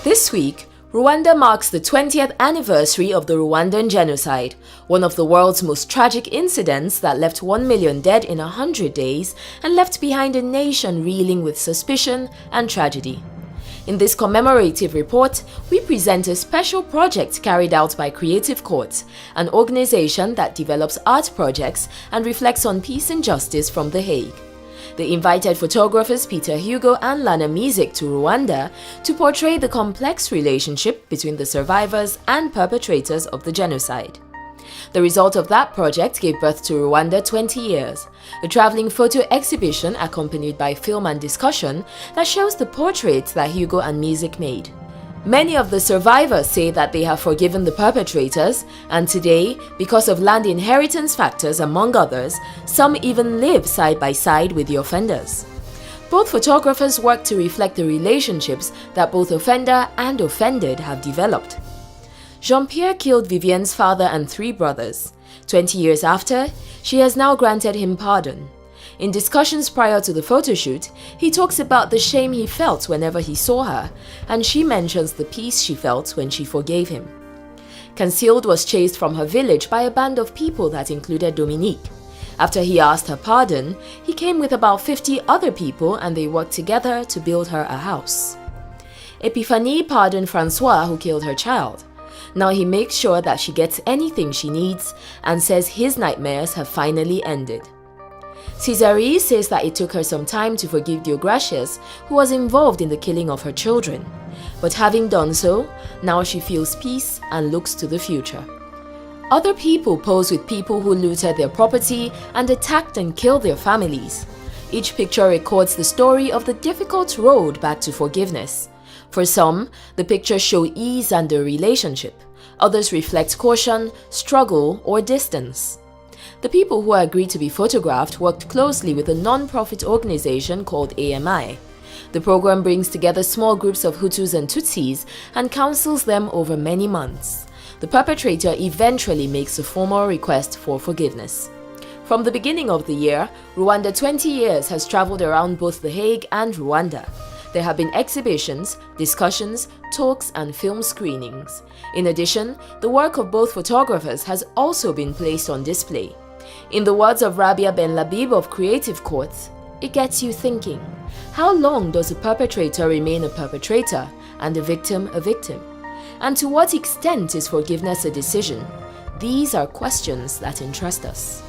This week, Rwanda marks the 20th anniversary of the Rwandan genocide, one of the world's most tragic incidents that left 1 million dead in 100 days and left behind a nation reeling with suspicion and tragedy. In this commemorative report, we present a special project carried out by Creative Court, an organization that develops art projects and reflects on peace and justice from The Hague. They invited photographers Peter Hugo and Lana Music to Rwanda to portray the complex relationship between the survivors and perpetrators of the genocide. The result of that project gave birth to Rwanda 20 Years, a traveling photo exhibition accompanied by film and discussion that shows the portraits that Hugo and Music made. Many of the survivors say that they have forgiven the perpetrators, and today, because of land inheritance factors among others, some even live side by side with the offenders. Both photographers work to reflect the relationships that both offender and offended have developed. Jean-Pierre killed Vivienne's father and 3 brothers. 20 years after, she has now granted him pardon. In discussions prior to the photoshoot, he talks about the shame he felt whenever he saw her, and she mentions the peace she felt when she forgave him. Concealed was chased from her village by a band of people that included Dominique. After he asked her pardon, he came with about 50 other people and they worked together to build her a house. Epiphanie pardoned Francois, who killed her child. Now he makes sure that she gets anything she needs and says his nightmares have finally ended. Cesare says that it took her some time to forgive Deogracias, who was involved in the killing of her children. But having done so, now she feels peace and looks to the future. Other people pose with people who looted their property and attacked and killed their families. Each picture records the story of the difficult road back to forgiveness. For some, the pictures show ease and a relationship. Others reflect caution, struggle, or distance. The people who agreed to be photographed worked closely with a non-profit organization called AMI. The program brings together small groups of Hutus and Tutsis and counsels them over many months. The perpetrator eventually makes a formal request for forgiveness. From the beginning of the year, Rwanda 20 Years has traveled around both The Hague and Rwanda. There have been exhibitions, discussions, talks, and film screenings. In addition, the work of both photographers has also been placed on display. In the words of Rabia Ben Labib of Creative Court, it gets you thinking. How long does a perpetrator remain a perpetrator and a victim a victim? And to what extent is forgiveness a decision? These are questions that interest us.